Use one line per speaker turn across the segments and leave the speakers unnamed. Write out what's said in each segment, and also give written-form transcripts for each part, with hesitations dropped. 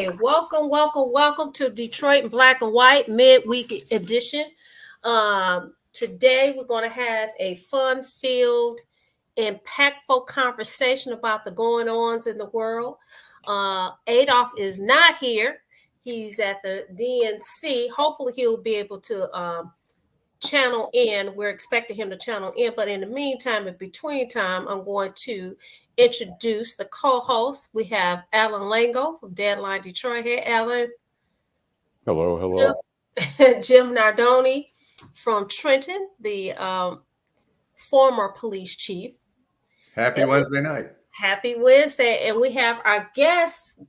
Okay, welcome to Detroit in Black and White midweek edition. Today we're going to have a fun-filled, impactful conversation about the going-ons in the world. Adolph is not here. He's at the DNC. Hopefully he'll be able to channel in. We're expecting him to channel in, but in the meantime, in between time, I'm going to introduce the co-host. We have Alan Lango from Deadline Detroit. Hey, Alan.
Hello.
Jim Nardoni from Trenton, the former police chief.
Happy Wednesday night.
Happy Wednesday. And we have our guest.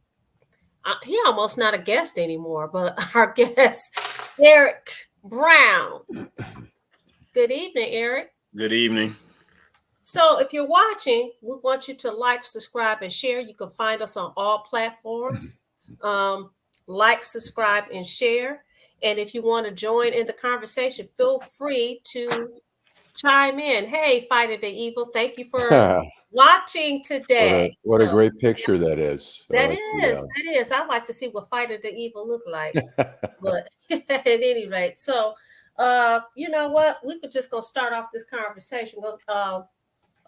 He almost not a guest anymore, but our guest, Eric Brown. Good evening, Eric.
Good evening.
So if you're watching, we want you to like, subscribe, and share. You can find us on all platforms. Like, subscribe, and share. And if you want to join in the conversation, feel free to chime in. Hey, Fighter the Evil, thank you for watching today.
What a great picture that is.
That is. I'd like to see what Fighter the Evil look like. But at any rate, so you know what? We could just go start off this conversation.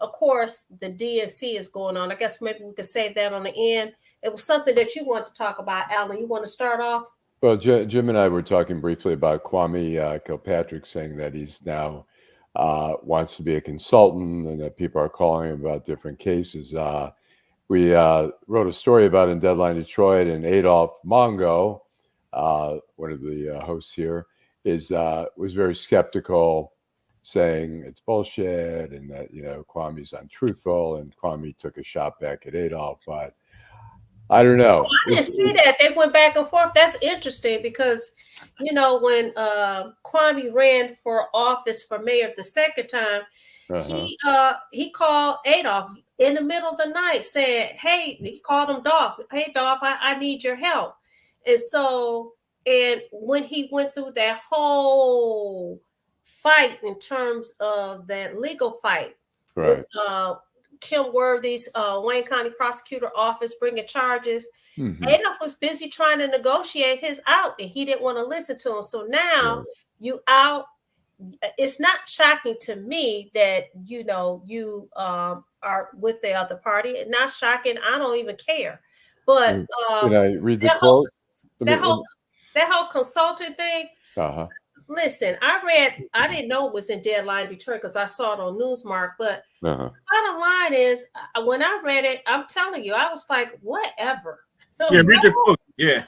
Of course, the DNC is going on. I guess maybe we could save that on the end. It was something that you want to talk about, Alan. You want to start off?
Well, Jim and I were talking briefly about Kwame Kilpatrick saying that he's now wants to be a consultant and that people are calling him about different cases. We wrote a story about in Deadline Detroit, and Adolph Mongo, one of the hosts here, was very skeptical, saying it's bullshit and that, Kwame's untruthful, and Kwame took a shot back at Adolph, but I don't know.
I didn't see that. They went back and forth. That's interesting because, when Kwame ran for office for mayor the second time, he called Adolph in the middle of the night saying, hey, he called him Dolph. Hey, Dolph, I need your help. And when he went through that whole fight in terms of that legal fight with Kim Worthy's Wayne County Prosecutor Office bringing charges, Adolph was busy trying to negotiate his out, and he didn't want to listen to him. So now you out. It's not shocking to me that you are with the other party. It's not shocking. I don't even care. But
can I read the quote?
That whole consulting thing. Listen, I didn't know it was in Deadline Detroit because I saw it on Newsmark, but bottom line is, when I read it, I'm telling you, I was like, whatever.
Yeah, read the quote. Yeah.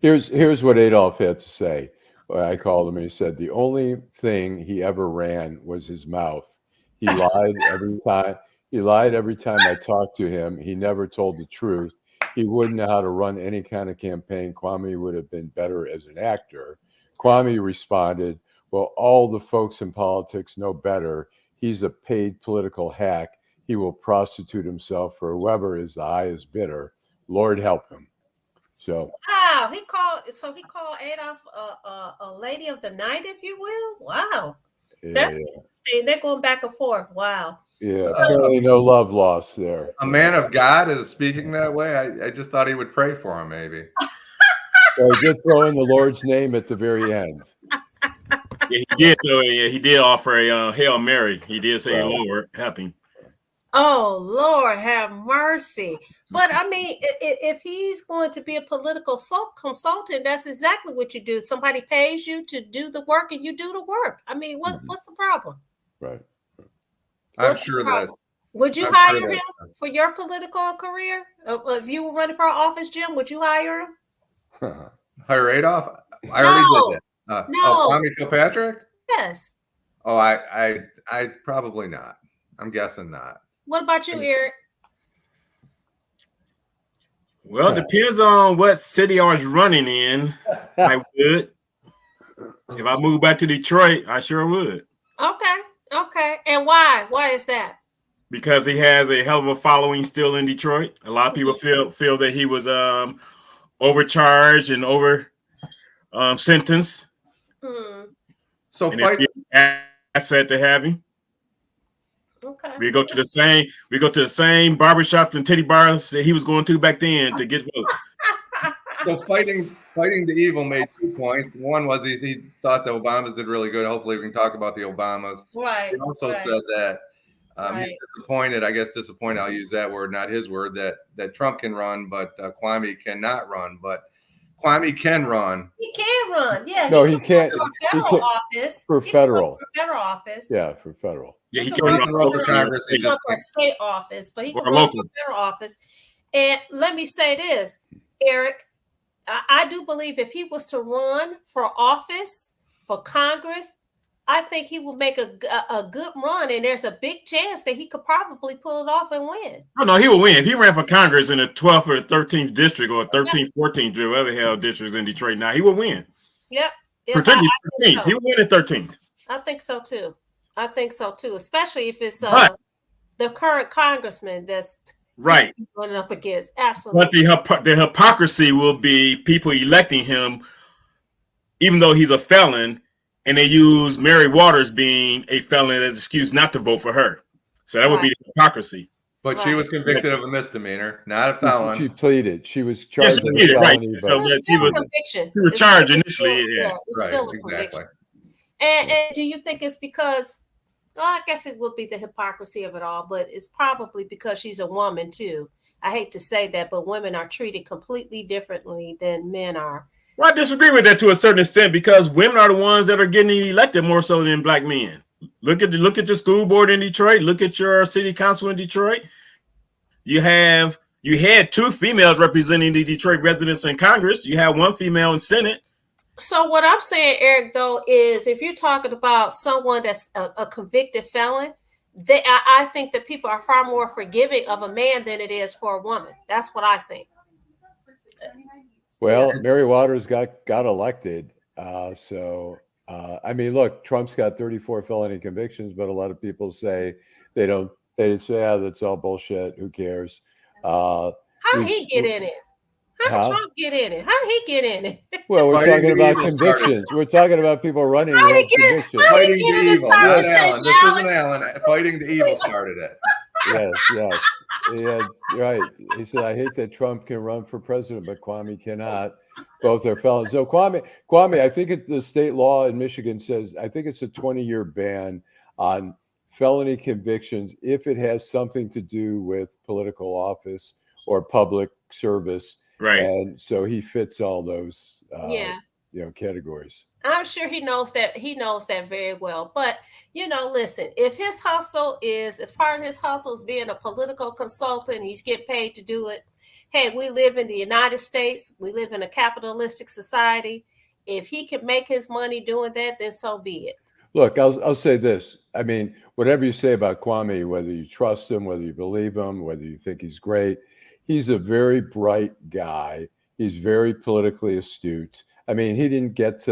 Here's what Adolph had to say. I called him and he said the only thing he ever ran was his mouth. He lied every time. He lied every time I talked to him. He never told the truth. He wouldn't know how to run any kind of campaign. Kwame would have been better as an actor. Kwame responded, well, all the folks in politics know better. He's a paid political hack. He will prostitute himself for whoever is the highest bidder. Lord help him. So
wow, he called Adolph a lady of the night, if you will. Wow. That's interesting. They're going back and forth. Wow.
Yeah, apparently no love lost there.
A man of God is speaking that way. I just thought he would pray for him, maybe.
So he did throw in the Lord's name at the very end.
Yeah, he did. Though. Yeah, he did offer a Hail Mary. He did say, "Lord, help him."
Oh, Lord, have mercy. But I mean, if he's going to be a political consultant, that's exactly what you do. Somebody pays you to do the work, and you do the work. I mean, what's the problem?
Right.
I'm sure that.
Would you hire him for your political career? If you were running for office, Jim, would you hire him?
Hire Adolph? I already did that.
No.
Kwame Kilpatrick?
Yes.
Oh, I probably not. I'm guessing not.
What about you, Eric?
Well, it depends on what city I was running in. I would. If I moved back to Detroit, I sure would.
Okay. And why? Why is that?
Because he has a hell of a following still in Detroit. A lot of people feel that he was overcharged and over sentenced.
So
and
fight
asset to have him.
Okay.
We go to the same barbershop and titty bars that he was going to back then to get votes.
So fighting the evil made 2 points. One was he thought the Obamas did really good. Hopefully, we can talk about the Obamas.
Right.
He also
right.
said that
Right.
he's disappointed. I guess disappointed. I'll use that word, not his word. That Trump can run, but Kwame cannot run. But Kwame can run.
He can run. Yeah.
No, he can't.
For
He
federal
can't
office.
for
He can run
federal.
for federal office.
Yeah, for federal.
Yeah, he
He
can
can
run
run for
for
Congress.
He can run for a state office, but he
Or
can run
local.
for federal office. And let me say this, Eric, I do believe if he was to run for office, for Congress, I think he will make a good run, and there's a big chance that he could probably pull it off and win.
Oh, no, he will win. If he ran for Congress in the 12th or 13th district or 13th, 14th, whatever the hell districts in Detroit now, he will win.
Yep.
Particularly
I think
13th.
so.
He will win at 13th.
I think so too. Especially if it's
But-
the current congressman that's
Right.
running up against. Absolutely.
But the hypocrisy will be people electing him, even though he's a felon, and they use Mary Waters being a felon as an excuse not to vote for her. So that would be the hypocrisy.
But she was convicted of a misdemeanor, not a felon.
She pleaded. She was
Yes,
charged
she
with
did, right.
felony,
So
but
It's still a conviction.
She was charged initially.
It's
Right,
still a
exactly.
conviction. And do you think it's because, I guess it would be the hypocrisy of it all, but it's probably because she's a woman too. I hate to say that, but women are treated completely differently than men are.
Well, I disagree with that to a certain extent because women are the ones that are getting elected more so than black men. Look at your school board in Detroit. Look at your city council in Detroit. You had 2 females representing the Detroit residents in Congress. You have 1 female in Senate.
So what I'm saying, Eric, though, is if you're talking about someone that's a convicted felon, I think that people are far more forgiving of a man than it is for a woman. That's what I think.
well, Mary Waters got elected. I mean, look, Trump's got 34 felony convictions, but a lot of people say they say, that's all bullshit. Who cares?
How he get in it? How Trump get in it? How he get in it?
Well, we're
Fighting
talking
the
about
evil
convictions. We're talking about people running
How
who
he
have
get
convictions.
how he
Fighting
get
the
in this
evil, not
conversation,
Alan. This
Alan?
isn't Alan. Fighting the evil started it.
Yes. Yeah, right. He said, I hate that Trump can run for president, but Kwame cannot. Both are felons. So Kwame, I think the state law in Michigan says, I think it's a 20-year ban on felony convictions if it has something to do with political office or public service.
Right.
And so he fits all those categories.
I'm sure he knows that very well. But listen, if part of his hustle is being a political consultant, he's getting paid to do it. Hey, we live in the United States. We live in a capitalistic society. If he can make his money doing that, then so be it.
Look, I'll say this. I mean, whatever you say about Kwame, whether you trust him, whether you believe him, whether you think he's great, he's a very bright guy. He's very politically astute. I mean, he didn't get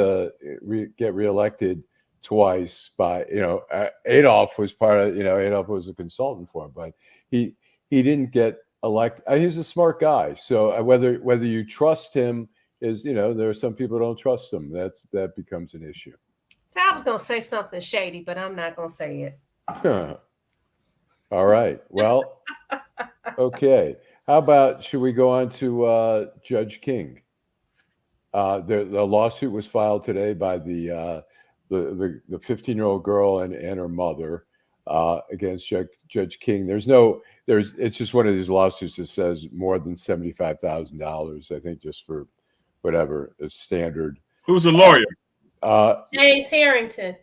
reelected twice by, Adolph was Adolph was a consultant for him, but he didn't get elected. He's a smart guy. So whether you trust him there are some people who don't trust him. That becomes an issue.
So I was going to say something shady, but I'm not going to say it.
All right. Well, okay. How about, should we go on to Judge King? The lawsuit was filed today by the 15-year-old girl and her mother against Judge King. It's just one of these lawsuits that says more than $75,000. I think just for whatever is standard.
Who's the lawyer?
James Harrington.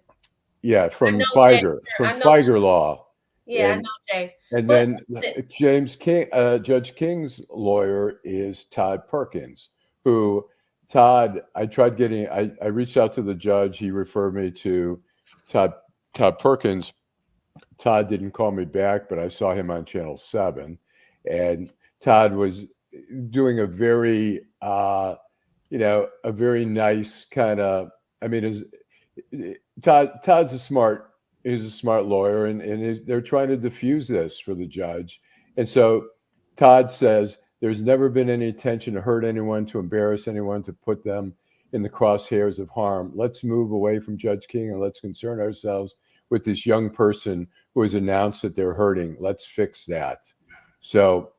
Yeah, from Feiger Law.
Yeah, I know Jay.
And then Judge King's lawyer is Todd Perkins, who I reached out to the judge. He referred me to Todd Perkins. Todd didn't call me back, but I saw him on Channel 7. And Todd was doing a very, a very nice kind of, Todd's he's a smart lawyer, and they're trying to diffuse this for the judge. And so Todd says there's never been any intention to hurt anyone, to embarrass anyone, to put them in the crosshairs of harm. Let's move away from Judge King and let's concern ourselves with this young person who has announced that they're hurting. Let's fix that. So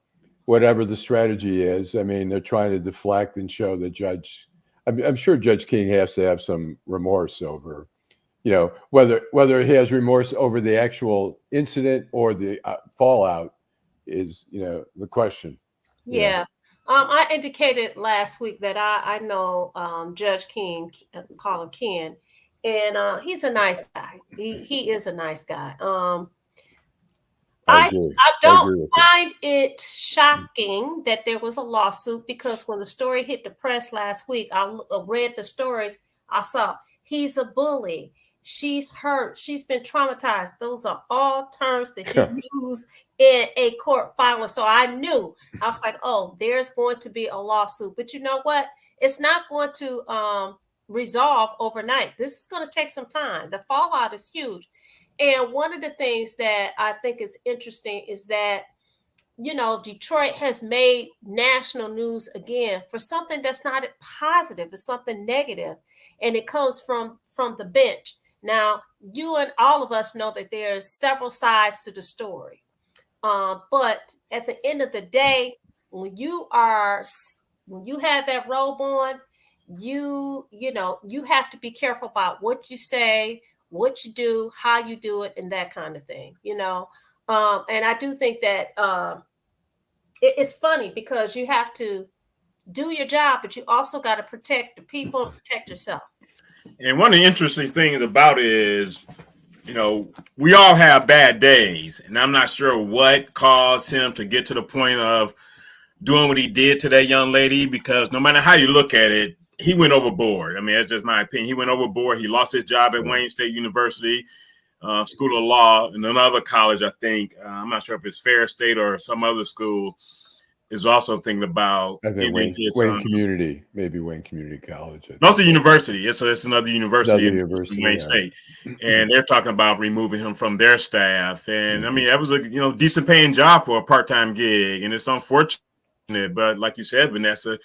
whatever the strategy is. I mean, they're trying to deflect and show the judge. I'm sure Judge King has to have some remorse over, whether he has remorse over the actual incident or the fallout is, the question.
Yeah. I indicated last week that I know Judge King, call him Ken, and he's a nice guy. He is a nice guy. I don't find it shocking that there was a lawsuit, because when the story hit the press last week, I read the stories. I saw he's a bully. She's hurt. She's been traumatized. Those are all terms that you use in a court filing. So I knew, I was like, oh, there's going to be a lawsuit. But you know what? It's not going to resolve overnight. This is going to take some time. The fallout is huge. And one of the things that I think is interesting is that, Detroit has made national news again for something that's not positive. It's something negative, and it comes from the bench. Now, you and all of us know that there's several sides to the story. But at the end of the day, when you have that robe on, you have to be careful about what you say, what you do, how you do it, and that kind of thing, and I do think that it's funny because you have to do your job, but you also got to protect the people and protect yourself.
And one of the interesting things about it is, we all have bad days, and I'm not sure what caused him to get to the point of doing what he did to that young lady, because no matter how you look at it, he went overboard. I mean, that's just my opinion. He went overboard. He lost his job at Wayne State University, School of Law, and another college, I think. I'm not sure if it's Fair State or some other school is also thinking about.
I think Wayne Community, maybe Wayne Community College.
No, it's a university. It's another university in Wayne State. And they're talking about removing him from their staff. And I mean, that was a decent paying job for a part-time gig. And it's unfortunate. But like you said, Vanessa,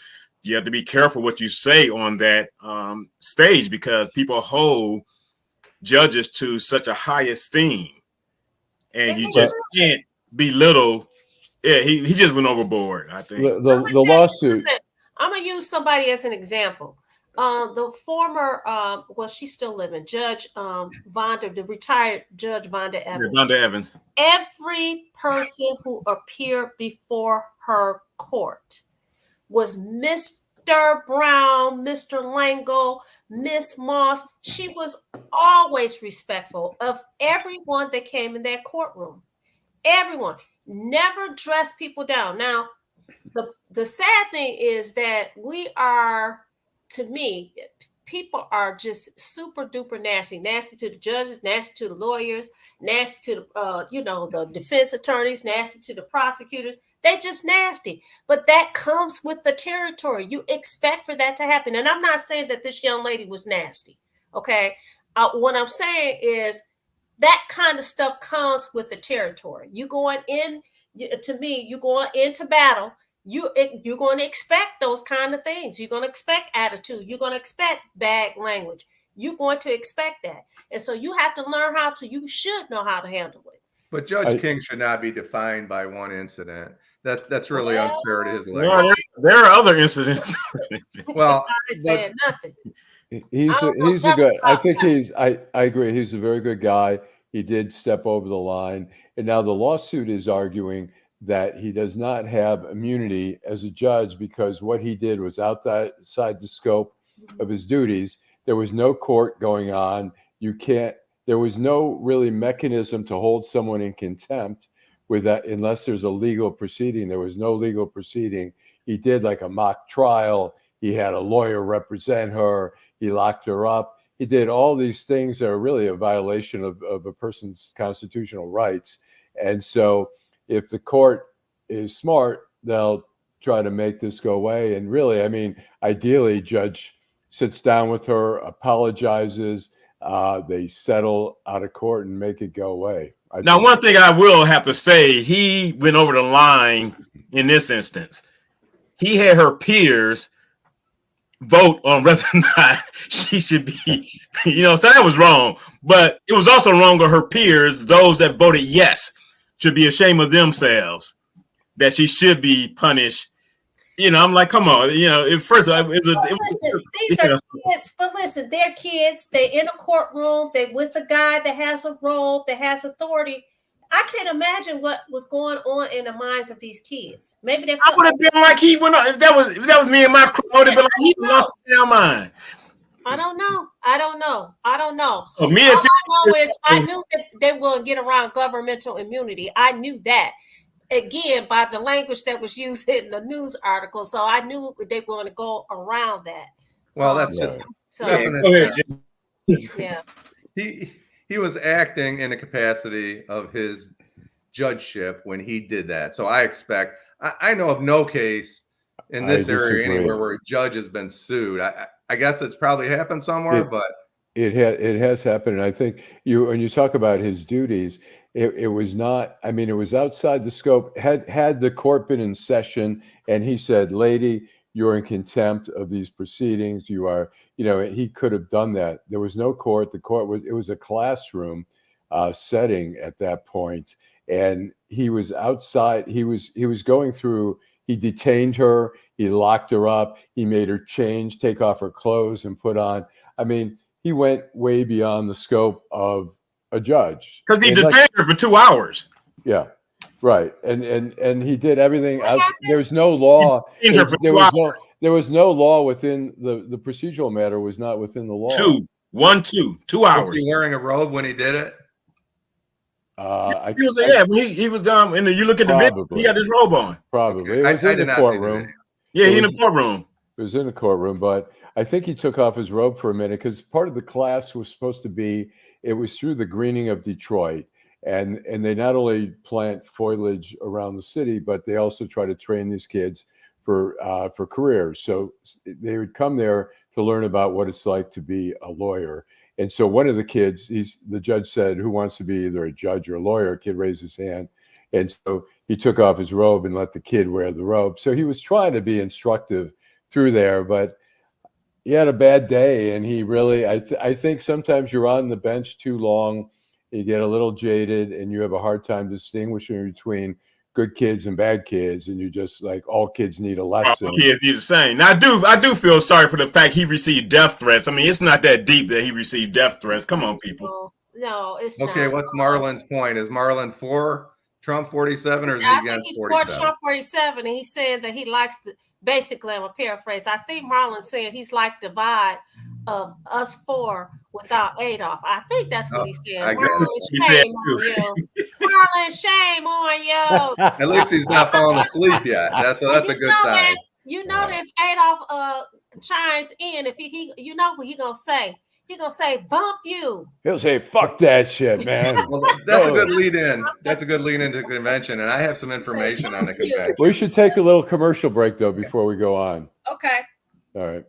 you have to be careful what you say on that stage, because people hold judges to such a high esteem, and you just can't belittle. Yeah, he just went overboard, I think.
The lawsuit.
I'm gonna use somebody as an example. The former, she's still living, Judge Vonda, the retired Judge Vonda Evans.
Yeah, Vonda Evans.
Every person who appeared before her court was Mr. Brown, Mr. Lango, Miss Moss. She was always respectful of everyone that came in that courtroom. Everyone. Never dressed people down. Now, the sad thing is that to me, people are just super duper nasty to the judges, nasty to the lawyers, nasty to the defense attorneys, nasty to the prosecutors. They just nasty. But that comes with the territory. You expect for that to happen. And I'm not saying that this young lady was nasty. Okay. What I'm saying is that kind of stuff comes with the territory. You going in, to me, you going into battle. You're going to expect those kind of things. You're going to expect attitude. You're going to expect bad language. You're going to expect that. And so you have to learn you should know how to handle it.
But Judge King should not be defined by one incident. That's really unfair to his legacy.
Well, there are other incidents.
Well,
I said nothing.
He's a good. I think I agree. He's a very good guy. He did step over the line, and now the lawsuit is arguing that he does not have immunity as a judge because what he did was outside the scope of his duties. There was no court going on. There was no really mechanism to hold someone in contempt with that unless there's a legal proceeding. There was no legal proceeding. He did like a mock trial. He had a lawyer represent her. He locked her up. He did all these things that are really a violation of a person's constitutional rights. And so if the court is smart, they'll try to make this go away. And really, I mean, ideally, judge sits down with her, apologizes, they settle out of court and make it go away.
Now, one thing I will have to say, he went over the line in this instance. He had her peers vote on whether or not she should be, so that was wrong. But it was also wrong of her peers, those that voted yes, should be ashamed of themselves. that she should be punished. You know, I'm like, come on, you know, these are
kids, but listen, they're kids. They're in a courtroom. They're with a guy that has a robe, that has authority. I can't imagine what was going on in the minds of these kids. Maybe they.
I would have been like he went on. If that was me and my crew, I would have been like he lost their mind.
I don't know.
Oh, me
All I know is I knew that they wouldn't get around governmental immunity. I knew that. Again, by the language that was used in the news article, so I knew they were going to go around that.
Well, that's just
so.
Yeah. He was acting in the capacity of his judgeship when he did that. So I know of no case in this area anywhere where a judge has been sued. I guess it's probably happened somewhere, but
it has happened. And I think when you talk about his duties, it was not, I mean, it was outside the scope. Had the court been in session and he said, lady, you're in contempt of these proceedings. You are, he could have done that. There was no court. It was a classroom setting at that point. And he was outside. He was going through, he detained her. He locked her up. He made her take off her clothes and put on. I mean, he went way beyond the scope of a judge.
Because he detained her for 2 hours.
Yeah. Right. And he did everything. There's no law. There was no law within the procedural matter was not within the law.
2 hours.
Was he wearing a robe when he did it?
He was down. And you look at the video, he had his robe on.
Probably. It was in the courtroom.
Yeah, in the courtroom.
It was in the courtroom, but I think he took off his robe for a minute because part of the class was supposed to be, it was through the greening of Detroit. And they not only plant foliage around the city, but they also try to train these kids for careers. So they would come there to learn about what it's like to be a lawyer. And so one of the kids, the judge said, who wants to be either a judge or a lawyer? A kid raised his hand. And so he took off his robe and let the kid wear the robe. So he was trying to be instructive through there, but he had a bad day. And he really, I think sometimes you're on the bench too long. You get a little jaded and you have a hard time distinguishing between good kids and bad kids. And you just like, all kids need a lesson.
All kids need the same. Now, I do feel sorry for the fact he received death threats. I mean, it's not that deep that he received death threats. Come on, people.
No, it's not.
Okay, what's Marlon's point? Is Marlon for Trump 47 or is he against 47? I think he's for
Trump 47. And he's saying that he likes basically, I'm a paraphrase. I think Marlon's saying he's like the vibe of us four without Adolph. I think that's what he said. Marlon, shame on you. Marlon, shame on you.
At least he's not falling asleep yet. That's a good sign.
That if Adolph chimes in, if he you know what he gonna say. He gonna say, bump you.
He'll say, fuck that shit, man.
Well, that's a good lead in. That's a good lead into the convention. And I have some information on the convention.
We should take a little commercial break, though, before we go on.
Okay.
All right.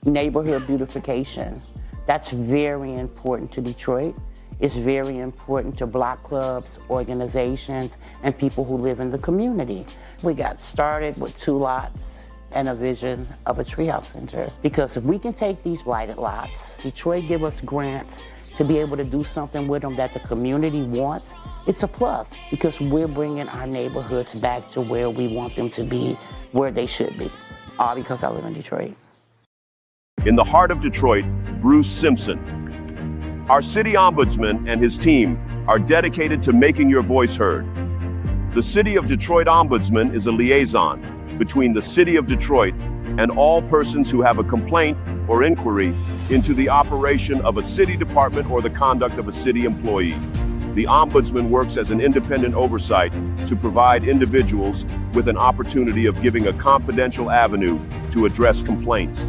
Neighborhood beautification. That's very important to Detroit. It's very important to block clubs, organizations, and people who live in the community. We got started with 2 lots and a vision of a treehouse center. Because if we can take these blighted lots, Detroit give us grants to be able to do something with them that the community wants, it's a plus because we're bringing our neighborhoods back to where we want them to be, where they should be. All because I live in Detroit.
In the heart of Detroit, Bruce Simpson. Our city ombudsman and his team are dedicated to making your voice heard. The City of Detroit Ombudsman is a liaison between the City of Detroit and all persons who have a complaint or inquiry into the operation of a city department or the conduct of a city employee. The Ombudsman works as an independent oversight to provide individuals with an opportunity of giving a confidential avenue to address complaints.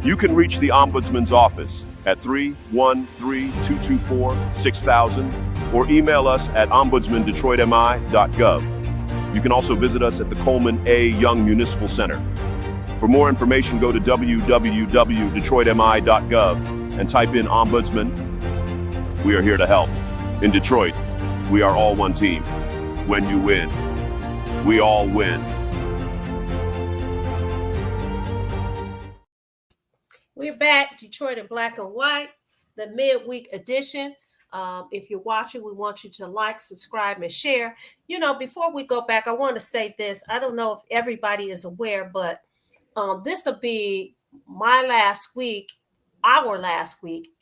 You can reach the Ombudsman's office at 313-224-6000 or email us at ombudsmandetroitmi.gov. You can also visit us at the Coleman A. Young Municipal Center. For more information, go to www.detroitmi.gov and type in Ombudsman. We are here to help. In Detroit, we are all one team. When you win, we all win.
We're back, Detroit in Black and White, the midweek edition. If you're watching, we want you to like, subscribe, and share. Before we go back, I want to say this. I don't know if everybody is aware, but this will be our last week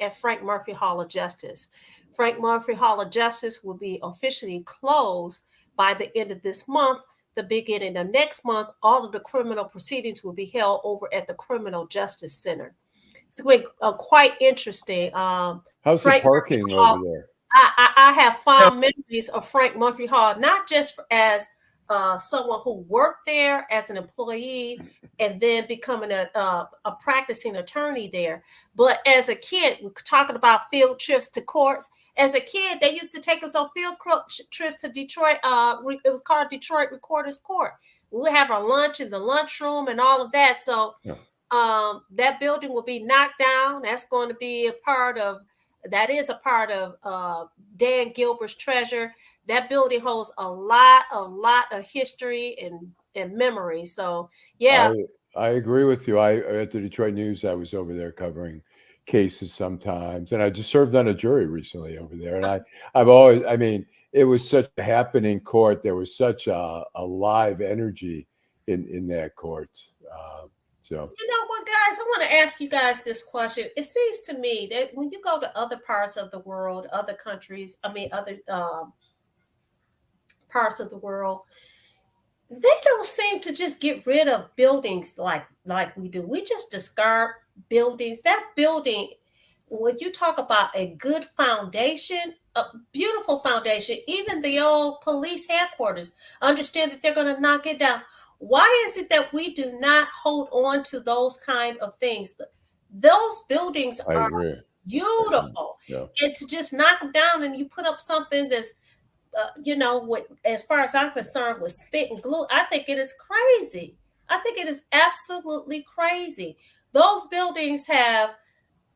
at Frank Murphy Hall of Justice. Frank Murphy Hall of Justice will be officially closed by the end of this month. The beginning of next month, all of the criminal proceedings will be held over at the Criminal Justice Center. It's going to be quite interesting.
How's
Frank
the parking
Murphy Hall,
over there?
I have fond memories of Frank Murphy Hall, not just as someone who worked there as an employee and then becoming a practicing attorney there, but as a kid, we're talking about field trips to courts. As a kid, they used to take us on field trips to Detroit. It was called Detroit Recorder's Court. We would have our lunch in the lunchroom and all of that. So that building will be knocked down. That's going to be a part of Dan Gilbert's treasure. That building holds a lot of history and memory. So yeah,
I agree with you. At the Detroit News, I was over there covering cases sometimes, and I just served on a jury recently over there. And I've always, I mean, it was such a happening court. There was such a live energy in that court. So
you know what, guys, I want to ask you guys this question. It seems to me that when you go to other parts of the world, other countries, other parts of the world, they don't seem to just get rid of buildings like we do. We just discard buildings. That building, when you talk about a good foundation, a beautiful foundation, even the old police headquarters, understand that they're going to knock it down. Why is it that we do not hold on to those kind of things? Those buildings are beautiful.
Yeah.
And to just knock them down and you put up something that's, as far as I'm concerned, with spit and glue, I think it is crazy. I think it is absolutely crazy. Those buildings have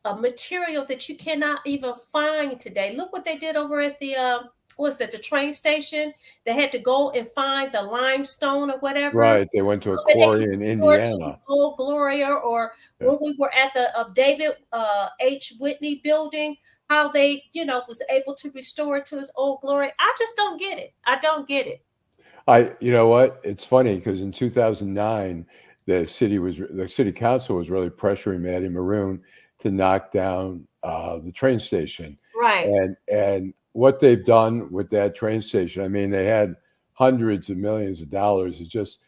a material that you cannot even find today. Look what they did over at the the train station. They had to go and find the limestone or whatever.
Right, they went to a quarry in Indiana.
Old Gloria, or when we were at the David H. Whitney building, how they, was able to restore it to its old glory. I just don't get it. I don't get it.
You know what? It's funny because in 2009, the city council was really pressuring Matty Maroon to knock down the train station.
Right.
And what they've done with that train station, I mean, they had hundreds of millions of dollars. It's just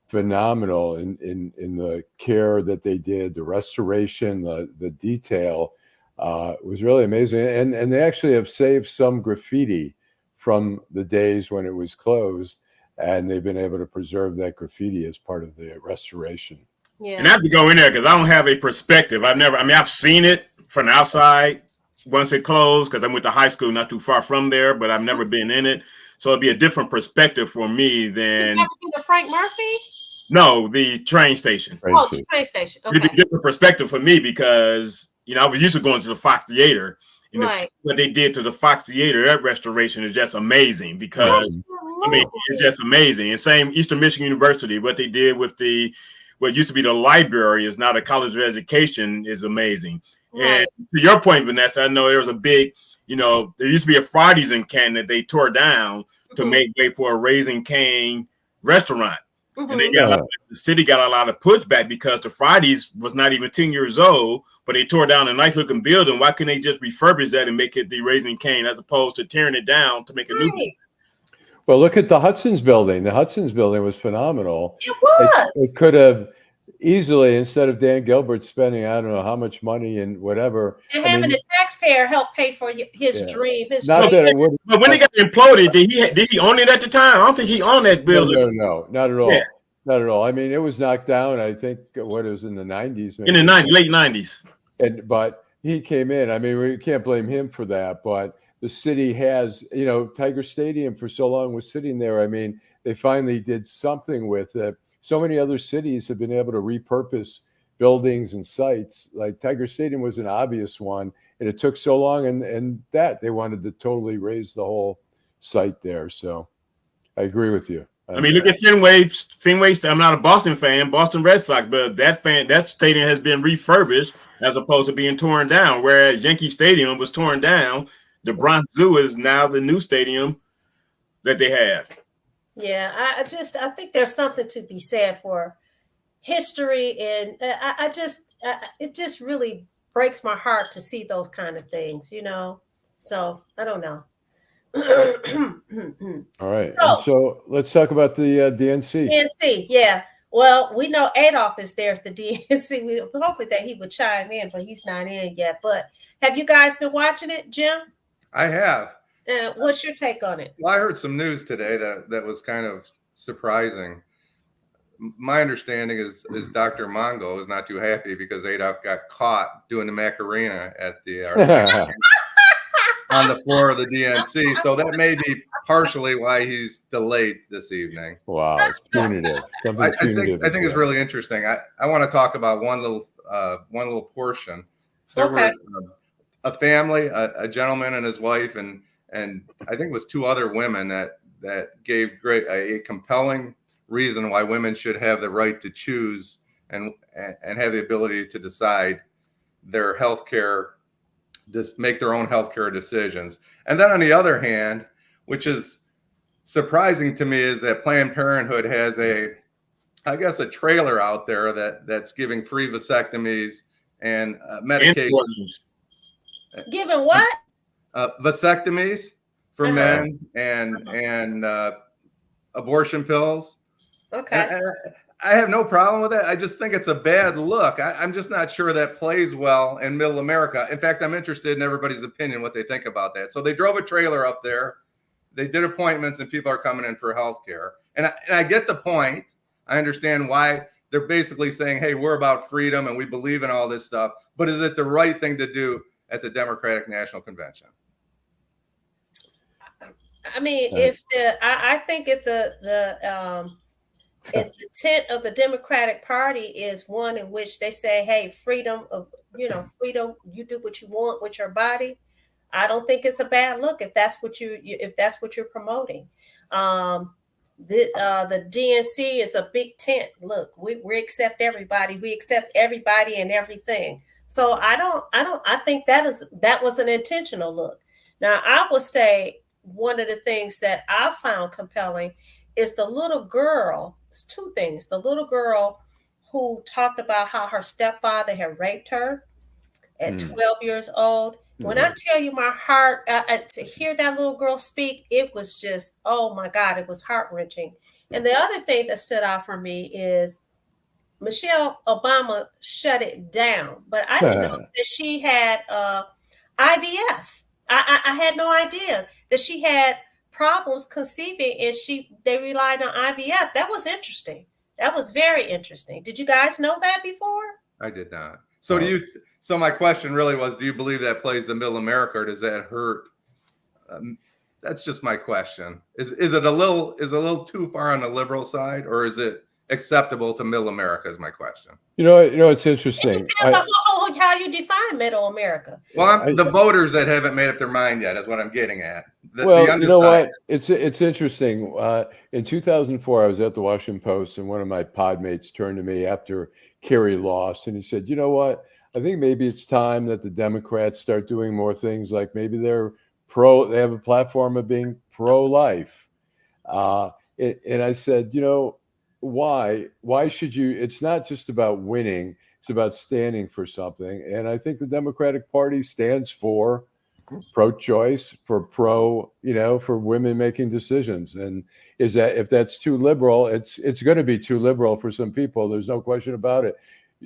phenomenal in the care that they did, the restoration, the detail. Was really amazing. And they actually have saved some graffiti from the days when it was closed, and they've been able to preserve that graffiti as part of the restoration.
Yeah.
And I have to go in there because I don't have a perspective. I've seen it from the outside once it closed because I went to high school not too far from there, but I've never been in it. So it'd be a different perspective for me than.
You've never been to Frank Murphy?
No, the train station.
The train station. Okay.
It'd be a different perspective for me because, I was used to going to the Fox Theater. And
right.
What they did to the Fox Theater, that restoration is just amazing because it's just amazing. And same Eastern Michigan University, what they did with what used to be the library is now the College of Education is amazing. Right. And to your point, Vanessa, I know there was a big, there used to be a Fridays in Canton that they tore down to make way for a Raising Cane restaurant. And the city got a lot of pushback because the Fridays was not even 10 years old, but they tore down a nice looking building. Why couldn't they just refurbish that and make it the Raising Cane as opposed to tearing it down to make a new building?
Well, look at the Hudson's building. The Hudson's building was phenomenal.
It was.
It could have easily, instead of Dan Gilbert spending, I don't know how much money and whatever.
And having a taxpayer help pay for his dream.
But
when it got imploded, did he own it at the time? I don't think he owned that building.
No, not at all.
Yeah.
Not at all. I mean, it was knocked down, I think, it was in the 90s.
Maybe. In the late 90s.
But he came in. I mean, we can't blame him for that. But the city has, Tiger Stadium for so long was sitting there. I mean, they finally did something with it. So many other cities have been able to repurpose buildings and sites. Like Tiger Stadium was an obvious one. And it took so long. And that they wanted to totally raise the whole site there. So I agree with you.
I mean, look at Fenway. I'm not a Boston fan, Boston Red Sox, but that stadium has been refurbished as opposed to being torn down. Whereas Yankee Stadium was torn down The Bronx Zoo is now the new stadium that they have.
Yeah, I think there's something to be said for history, and it just really breaks my heart to see those kind of things, you know. So I don't know.
All right.
So
And so let's talk about the DNC.
DNC, yeah. Well, we know Adolph is there at the DNC. We hopefully that he would chime in, but he's not in yet. But have you guys been watching it, Jim?
I have.
What's your take on it?
Well, I heard some news today that was kind of surprising. My understanding is Dr. Mongo is not too happy because Adolph got caught doing the Macarena at the on the floor of the DNC. So that may be partially why he's delayed this evening.
Wow, it's punitive.
I think it's really interesting. I want to talk about one little portion. There
Okay.
were a family, a gentleman and his wife, and I think it was two other women that gave a compelling reason why women should have the right to choose and have the ability to decide their health care, just make their own healthcare decisions. And then on the other hand, which is surprising to me, is that Planned Parenthood has a trailer out there that's giving free vasectomies and medications.
Giving what?
Vasectomies for men and abortion pills.
Okay.
And I have no problem with that. I just think it's a bad look. I'm just not sure that plays well in middle America. In fact, I'm interested in everybody's opinion, what they think about that. So they drove a trailer up there. They did appointments and people are coming in for health care. And I get the point. I understand why they're basically saying, hey, we're about freedom and we believe in all this stuff. But is it the right thing to do at the Democratic National Convention?
I mean, I think if the intent of the Democratic Party is one in which they say, hey, freedom, freedom, you do what you want with your body. I don't think it's a bad look if that's what you're promoting. The DNC is a big tent. Look, we accept everybody. We accept everybody and everything. So I think that was an intentional look. Now, I would say one of the things that I found compelling is the little girl. It's two things. The little girl who talked about how her stepfather had raped her at 12 years old. When I tell you my heart, to hear that little girl speak, it was just, oh my God, it was heart-wrenching. And the other thing that stood out for me is Michelle Obama shut it down, but I didn't know that she had IVF. I had no idea that she had problems conceiving, and they relied on IVF. That was interesting. That was very interesting. Did you guys know that before?
I did not. So so my question really was, do you believe that plays the middle America, or does that hurt? That's just my question. Is it a little too far on the liberal side, or is it acceptable to middle America is my question.
It's interesting.
It depends on how you define middle America.
Well, the voters that haven't made up their mind yet is what I'm getting at.
You know what? It's interesting. In 2004, I was at the Washington Post, and one of my podmates turned to me after Kerry lost, and he said, "You know what? I think maybe it's time that the Democrats start doing more things, like maybe they have a platform of being pro-life." And I said, why should you? It's not just about winning. It's about standing for something. And I think the Democratic Party stands for pro-choice, for for women making decisions. And if that's too liberal, it's going to be too liberal for some people. There's no question about it.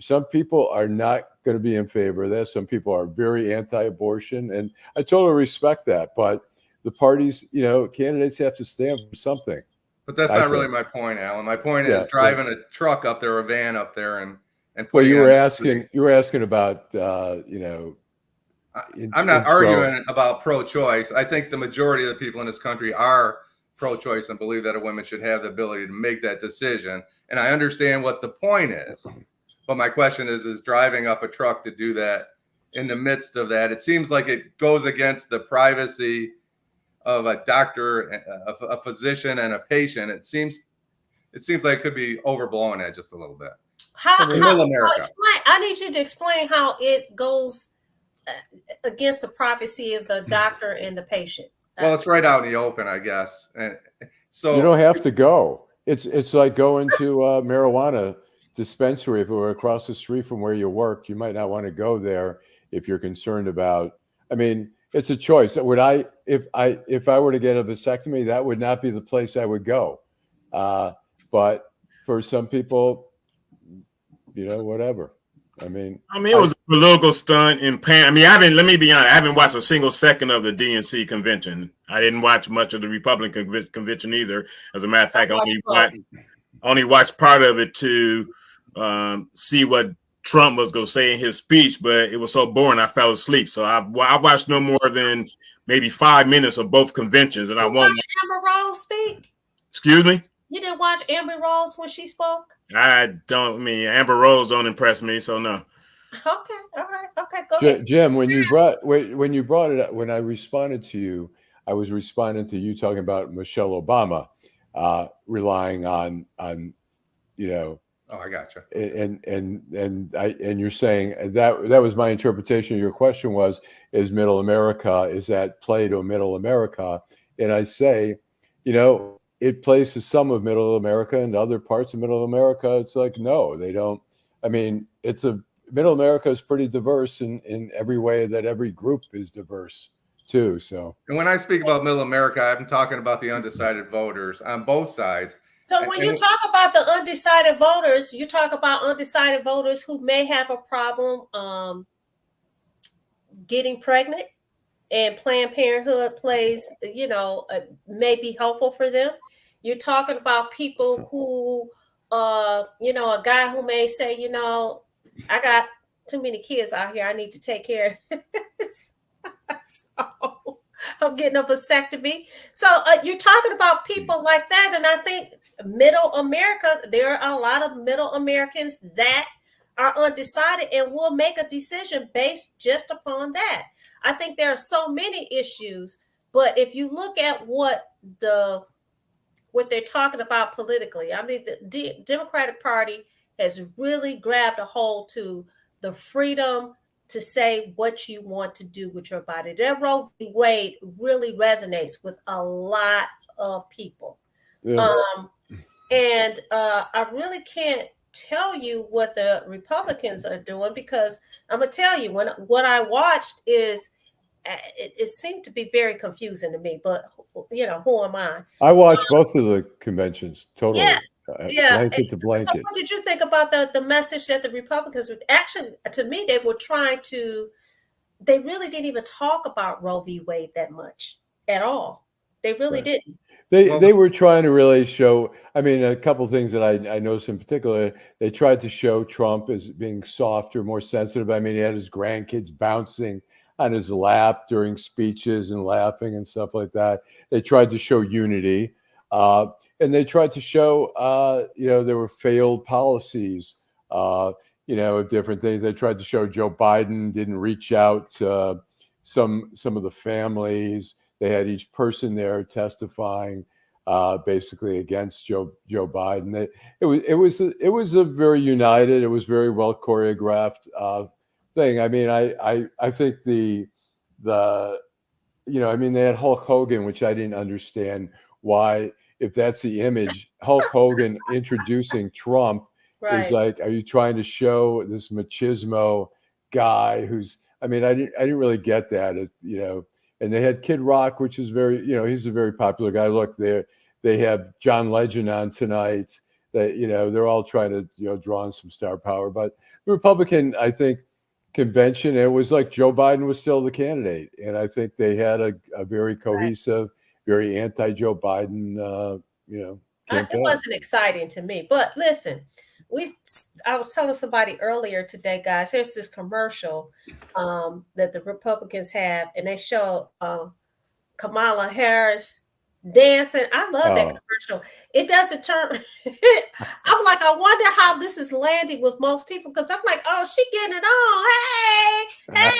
Some people are not going to be in favor of that. Some people are very anti-abortion, and I totally respect that. But the parties, candidates have to stand for something.
But that's not really my point, Alan. My point is driving a truck up there, a van up there, and
well, you were asking about
I'm not arguing about pro-choice. I think the majority of the people in this country are pro-choice and believe that a woman should have the ability to make that decision. And I understand what the point is. But my question is driving up a truck to do that in the midst of that, it seems like it goes against the privacy of a doctor, a physician, and a patient. It seems like it could be overblown at just a little bit.
I need you to explain how it goes against the privacy of the doctor and the patient.
Well, it's right out in the open, I guess. And so
you don't have to go. It's like going to a marijuana dispensary. If it were across the street from where you work, you might not want to go there if you're concerned about. I mean, it's a choice. Would I, if I were to get a vasectomy, that would not be the place I would go. But for some people, whatever. I mean,
it was a political stunt in pan. I mean, let me be honest, I haven't watched a single second of the DNC convention. I didn't watch much of the Republican convention either. As a matter of fact, I only watched part of it to see what Trump was going to say in his speech, but it was so boring I fell asleep. So I watched no more than maybe 5 minutes of both conventions, and I won't.
Watch Amber Rose speak.
Excuse me?
You didn't watch Amber Rose when she spoke?
I don't. I mean, Amber Rose don't impress me, so no.
Okay, all right, okay, go ahead.
Jim, when you brought it up, when I responded to you, I was responding to you talking about Michelle Obama relying on
Oh, I gotcha.
And you're saying that was my interpretation of your question is Middle America, is that play to Middle America? And I say, it plays to some of Middle America, and other parts of Middle America, it's like, no, they don't. I mean, Middle America is pretty diverse in every way that every group is diverse too. So,
and when I speak about Middle America, I'm talking about the undecided voters on both sides.
So when you talk about the undecided voters, you talk about undecided voters who may have a problem getting pregnant, and Planned Parenthood may be helpful for them. You're talking about people who, a guy who may say, I got too many kids out here, I need to take care of this. So I'm getting a vasectomy. So you're talking about people like that. And I think Middle America, there are a lot of Middle Americans that are undecided and will make a decision based just upon that. I think there are so many issues, but if you look at what they're talking about politically, I mean, the Democratic Party has really grabbed a hold to the freedom to say what you want to do with your body. That Roe v. Wade really resonates with a lot of people.
yeah.
And I really can't tell you what the Republicans are doing, because I'm gonna tell you, what I watched is it seemed to be very confusing to me. But who am I?
I watched both of the conventions totally.
Yeah.
Blanket to blanket.
So what did you think about the message that the Republicans were actually? To me, they were trying to. They really didn't even talk about Roe v. Wade that much at all. They really didn't.
They were trying to really show. I mean, a couple of things that I noticed in particular. They tried to show Trump as being softer, more sensitive. I mean, he had his grandkids bouncing on his lap during speeches and laughing and stuff like that. They tried to show unity, and they tried to show, there were failed policies, of different things. They tried to show Joe Biden didn't reach out to some of the families. They had each person there testifying basically against Joe Biden. It was a very united. It was very well choreographed thing. I mean, I think they had Hulk Hogan, which I didn't understand why, if that's the image, Hulk Hogan introducing Trump is like, are you trying to show this machismo guy who's? I mean, I didn't really get that. And they had Kid Rock, which is very, he's a very popular guy. Look, they have John Legend on tonight. That they're all trying to draw on some star power. But the Republican, I think, convention, it was like Joe Biden was still the candidate, and I think they had a very cohesive, very anti-Joe Biden, campaign.
It wasn't exciting to me. But listen, I was telling somebody earlier today, guys, there's this commercial that the Republicans have, and they show Kamala Harris dancing. I love that commercial. It doesn't turn. I'm like, I wonder how this is landing with most people, because I'm like, oh, she getting it on. Hey,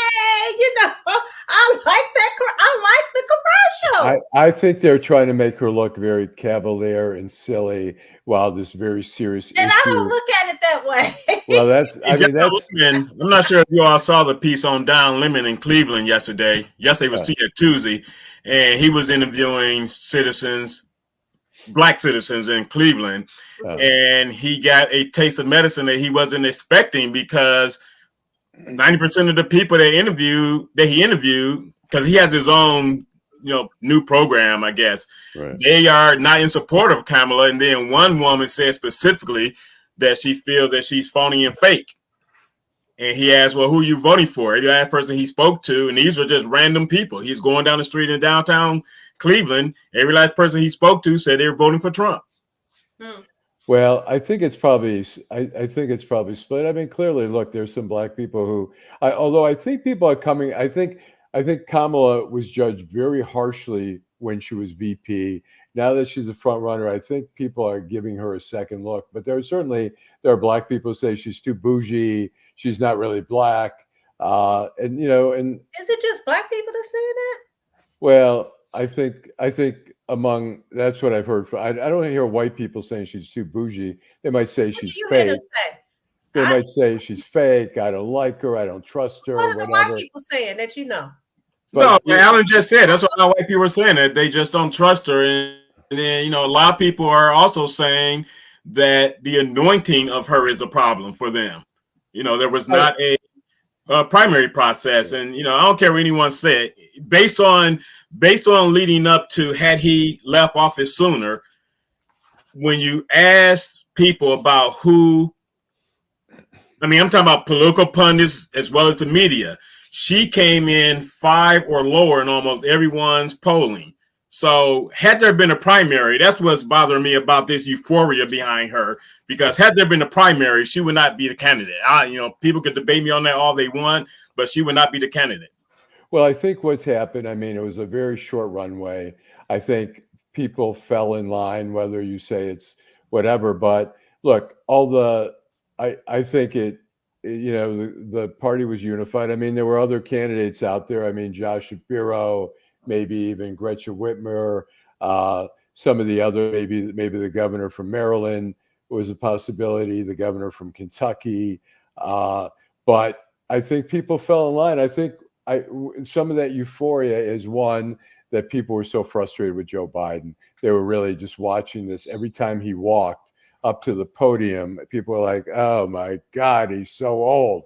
I like that. I like the commercial.
I think they're trying to make her look very cavalier and silly, while this very serious
and
issue.
I don't look at it that way.
Well, that's, I mean, that's,
I'm not sure if you all saw the piece on Don Lemon in Cleveland yesterday. Yesterday was Tuesday, and he was interviewing Black citizens in Cleveland, and he got a taste of medicine that he wasn't expecting, because 90% of the people that he interviewed, because he has his own, new program, I guess, they are not in support of Kamala. And then one woman said specifically that she feels that she's phony and fake. And he asked, well, who are you voting for? The last person he spoke to, and these were just random people. He's going down the street in downtown Cleveland. Every last person he spoke to said they were voting for Trump.
Well, I think it's probably split. I mean, clearly, look, there's some Black people who, although I think people are coming. I think Kamala was judged very harshly when she was VP. Now that she's a front runner, I think people are giving her a second look. But there are Black people who say she's too bougie. She's not really Black, and
is it just Black people that saying that?
Well, I think that's what I've heard. I don't hear white people saying she's too bougie. They might say she's fake. They might say she's fake. I don't like her. I don't trust her.
What are the white people saying that you know?
But,
no, Alan just said that's what white people are saying, that they just don't trust her. And then a lot of people are also saying that the anointing of her is a problem for them. There was not a primary process, and I don't care what anyone said. Based on leading up to, had he left office sooner, when you ask people about who, I'm talking about political pundits as well as the media, she came in 5 or lower in almost everyone's polling. So had there been a primary, that's what's bothering me about this euphoria behind her, because had there been a primary, she would not be the candidate. People could debate me on that all they want, but she would not be the candidate.
Well, I think what's happened, it was a very short runway. I think people fell in line, whether you say it's whatever. But look, I think the party was unified. There were other candidates out there. Josh Shapiro, maybe even Gretchen Whitmer, some of the other, maybe the governor from Maryland was a possibility, the governor from Kentucky. But I think people fell in line. I think some of that euphoria is one that people were so frustrated with Joe Biden. They were really just watching this. Every time he walked up to the podium, people were like, oh my God, he's so old.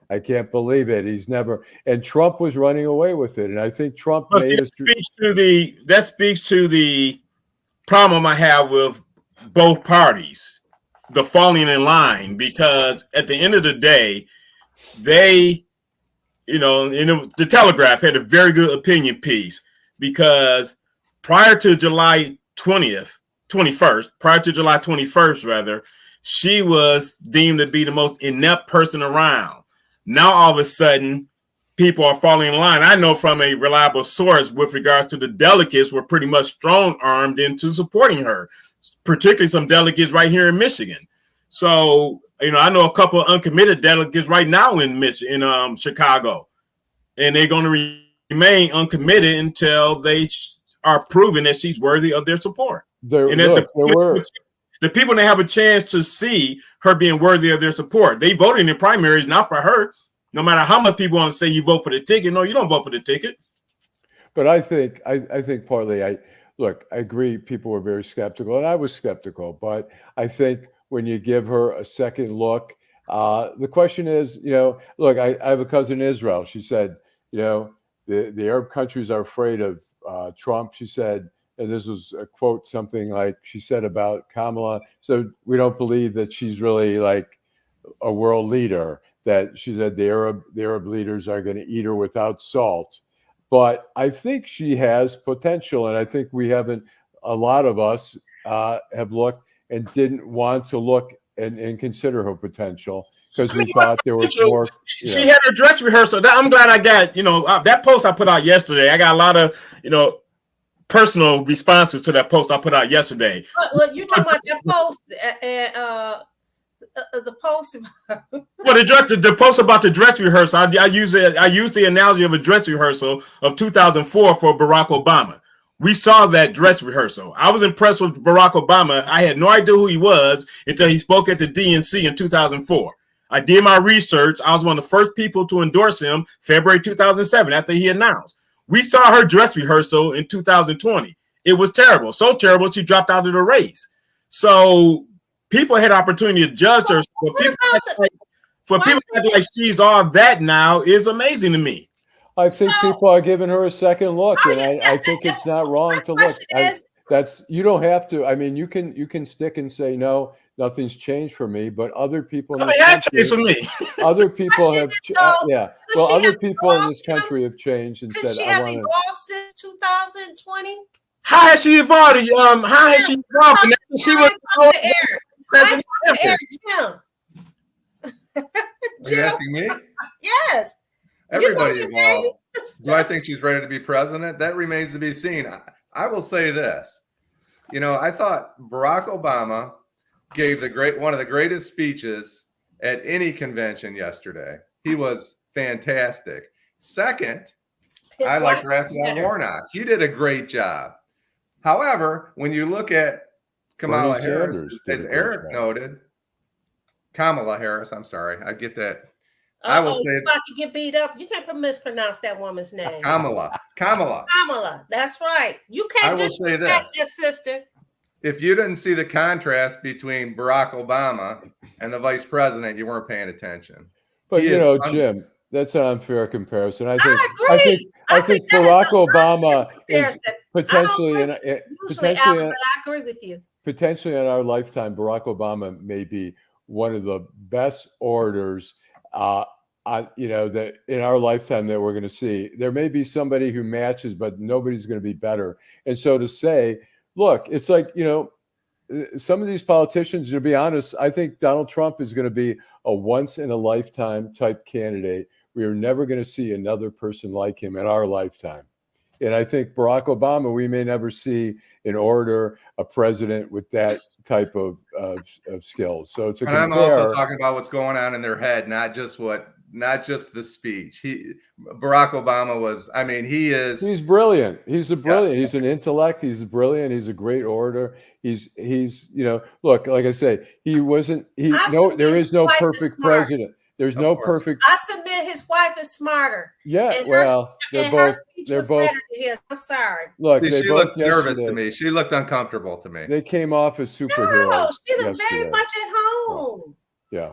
I can't believe it. He's never, and Trump was running away with it. And I think Trump made us.
That speaks to the problem I have with both parties, the falling in line, because at the end of the day, they, the Telegraph had a very good opinion piece, because prior to July 21st, rather, she was deemed to be the most inept person around. Now, all of a sudden, people are falling in line. I know from a reliable source with regards to the delegates were pretty much strong-armed into supporting her, particularly some delegates right here in Michigan. So, I know a couple of uncommitted delegates right now in Chicago, and they're going to remain uncommitted until they are proven that she's worthy of their support. The people that have a chance to see her being worthy of their support, they voted in the primaries not for her. No matter how much people want to say you vote for the ticket, no, you don't vote for the ticket.
But I think partly, I agree. People were very skeptical, and I was skeptical. But I think when you give her a second look, the question is, look, I have a cousin in Israel. She said, the Arab countries are afraid of Trump. She said, and this was a quote, something like she said about Kamala. So we don't believe that she's really like a world leader. That she said the Arab leaders are going to eat her without salt. But I think she has potential, and I think a lot of us have looked and didn't want to look and consider her potential, because we thought there was more.
She had her dress rehearsal. I'm glad I got that post I put out yesterday. I got a lot of personal responses to that post I put out yesterday.
Well, you're talking about that post, the post.
Well, the post about the dress rehearsal. I use the analogy of a dress rehearsal of 2004 for Barack Obama. We saw that dress rehearsal. I was impressed with Barack Obama. I had no idea who he was until he spoke at the DNC in 2004. I did my research. I was one of the first people to endorse him February 2007 after he announced. We saw her dress rehearsal in 2020. It was terrible. So terrible, she dropped out of the race. So people had opportunity to judge her. For people to act like she's all that now is amazing to me.
I think people are giving her a second look, and I think it's not wrong to look. That's you don't have to. I mean, you can stick and say no, nothing's changed for me, but other people in this country,
for me.
other people have, yeah. Well, other people in this country have changed and said, "I want to."
Since 2020.
How has she evolved? How has she evolved? She was
President.
Are you asking me?
Yes.
Everybody evolves. Do I think she's ready to be president? That remains to be seen. I will say this. You know, I thought Barack Obama gave one of the greatest speeches at any convention yesterday. He was fantastic. Second, I like Raphael Warnock. He did a great job. However, when you look at Kamala Harris, as Eric noted, Kamala Harris, I'm sorry, I get that. I will say
you're about to get beat up. You can't mispronounce that woman's name.
Kamala.
That's right. You can't disrespect your sister.
If you didn't see the contrast between Barack Obama and the vice president, you weren't paying attention.
But Jim, that's an unfair comparison. I think
Barack
Obama is potentially
I agree with you.
Potentially in our lifetime, Barack Obama may be one of the best orators that in our lifetime that we're going to see. There may be somebody who matches, but nobody's going to be better. And so to say, look, it's like, some of these politicians, to be honest, I think Donald Trump is going to be a once in a lifetime type candidate. We are never going to see another person like him in our lifetime. And I think Barack Obama, we may never see an orator, a president with that type of skills. So to compare,
I'm also talking about what's going on in their head, not just the speech. Barack Obama was, he's
brilliant. He's an intellect. He's brilliant. He's a great orator. He's look, like I say, there is no perfect president. There's no perfect.
I submit his wife is smarter.
Yeah, they're both.
Better than his. I'm sorry.
Look,
she looked nervous to me. She looked uncomfortable to me.
They came off as superheroes.
No, she looked very much at home.
Yeah.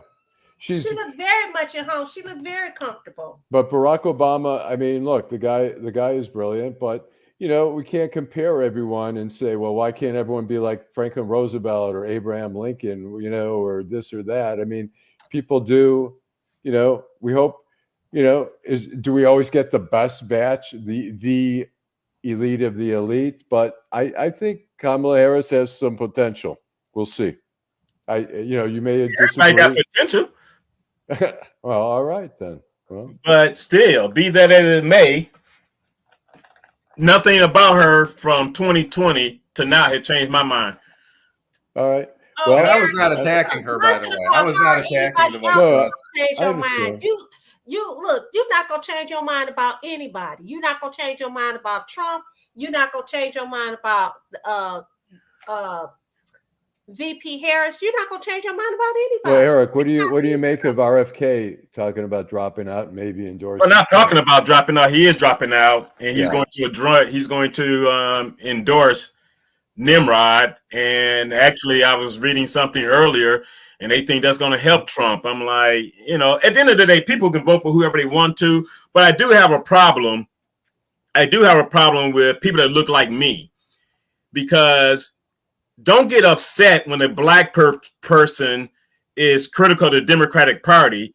She looked very much at home. She looked very comfortable.
But Barack Obama, look, the guy is brilliant, but we can't compare everyone and say, well, why can't everyone be like Franklin Roosevelt or Abraham Lincoln, or this or that? People do. We hope, do we always get the best batch, the elite of the elite? But I think Kamala Harris has some potential. We'll see. You may disagree.
I got potential.
Well, all right then. Well,
but still, be that as it may, nothing about her from 2020 to now had changed my mind.
All right.
Well, I was not attacking her, by the way. I was not attacking the woman.
Change your mind. You're not gonna change your mind about anybody. You're not gonna change your mind about Trump. You're not gonna change your mind about VP Harris. You're not gonna change your mind about anybody.
Well, Eric, what do you make of RFK talking about dropping out, and maybe endorsing?
We're not talking about dropping out. He is dropping out, and he's going to endorse Nimrod. And actually, I was reading something earlier, and they think that's going to help Trump. I'm like, at the end of the day, people can vote for whoever they want to, but I do have a problem. I do have a problem with people that look like me, because don't get upset when a black person is critical of the Democratic Party.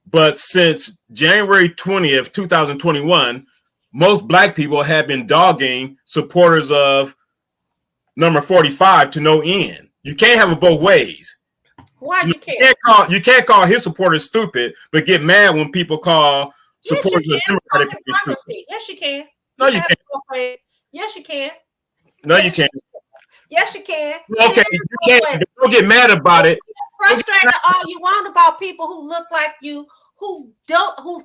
But since January 20th, 2021, most black people have been dogging supporters of number 45 to no end. You can't have it both ways.
Why you can't?
You can't call his supporters stupid, but get mad when people call supporters of Democratic Party stupid.
Yes, you can.
No, you can't.
Yes, you can.
No, you can't.
Yes, you can.
Okay, you can't. Don't get mad about it.
Frustrated all you want about people who look like you, who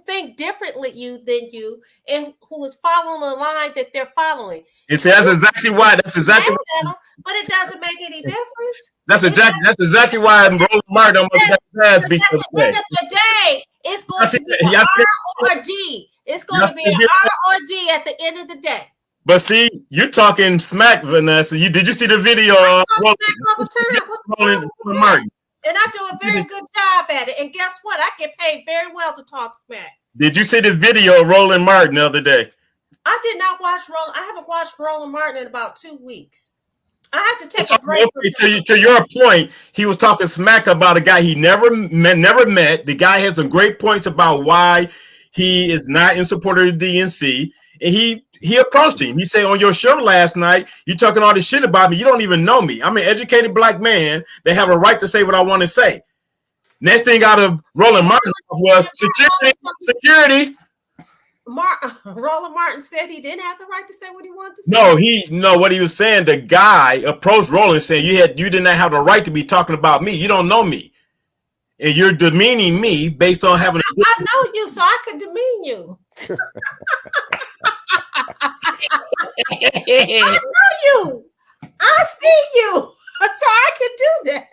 think differently than you, and who is following the line that they're following.
And see, that's exactly why. That's exactly.
But it doesn't make any difference.
That's exactly why I'm Roland Martin almost got his ass beat
At the end of the day, it's going to be an R or D. It's going to be an R or D at the end of the day.
But see, you're talking smack, Vanessa. Did you see the video?
Roland Martin? And I do a very good job at it. And guess what? I get paid very well to talk smack.
Did you see the video of Roland Martin the other day?
I did not watch Roland. I haven't watched Roland Martin in about 2 weeks. I have to take a break.
Okay, to your point, he was talking smack about a guy he never met. The guy has some great points about why he is not in support of the DNC. And he approached him. He said, on your show last night, you're talking all this shit about me. You don't even know me. I'm an educated black man that have a right to say what I want to say. Next thing out of Roland Martin was security.
Roland Martin said he didn't have the right to say what he wanted to say.
No, what he was saying, the guy approached Roland saying you did not have the right to be talking about me. You don't know me. And you're demeaning me based on having
I know you, so I could demean you. I know you. I see you. So I could do that.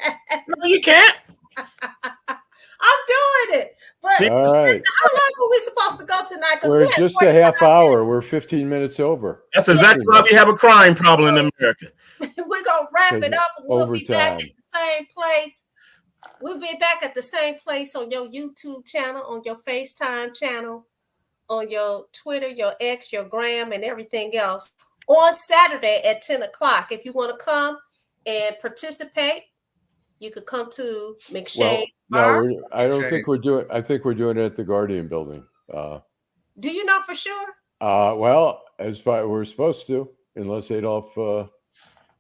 No, you can't.
I'm doing it. But
all right.
how long are we supposed to go tonight?
We're just a half hour. We're 15 minutes over.
That's exactly why we have a crime problem in America.
We're going to wrap it up. And we'll be back at
Overtime.
the same place. We'll be back at the same place on your YouTube channel, on your FaceTime channel, on your Twitter, your X, your Gram, and everything else on Saturday at 10 o'clock. If you want to come and participate, you could come to McShane's Bar.
No, I don't think we're doing. I think we're doing it at the Guardian Building.
Do you know for sure?
Well, as far we're supposed to, unless Adolph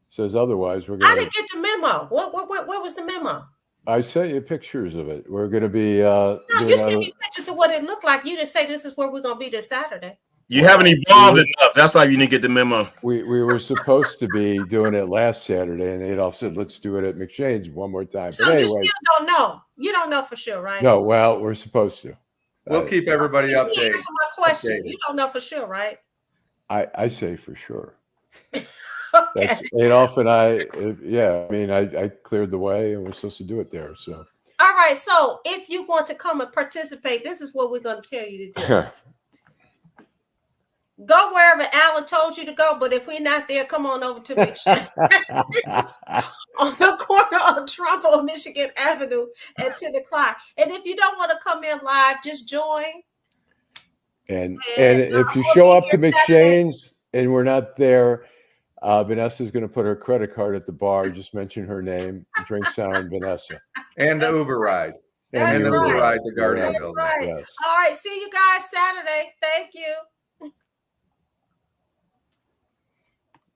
says otherwise.
I didn't get the memo. What was the memo?
I sent you pictures of it. We're going to be.
No, you sent me pictures of what it looked like. You didn't say this is where we're going to be this Saturday.
You haven't evolved enough. That's why you didn't get the memo.
We were supposed to be doing it last Saturday, and Adolph said, "Let's do it at McShane's one more time."
So
anyway,
you still don't know. You don't know for sure, right?
No. Well, we're supposed to.
We'll keep everybody updated.
Answer my question. You don't know for sure, right?
I say for sure.
Okay.
That's Adolph and I. Yeah, I mean, I cleared the way, and we're supposed to do it there. So.
All right. So if you want to come and participate, this is what we're going to tell you to do. Go wherever Alan told you to go, but if we're not there, come on over to McShane's on the corner of Trump on Michigan Avenue at 10 o'clock. And if you don't want to come in live, just join.
And if you show up to McShane's and we're not there, Vanessa's going to put her credit card at the bar. Just mention her name. Drinks on Vanessa.
And the Uber ride.
That's
and the
right.
Uber ride to Guardian
That's
Building.
right.
Yes.
All right. See you guys Saturday. Thank you.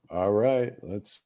All right. Let's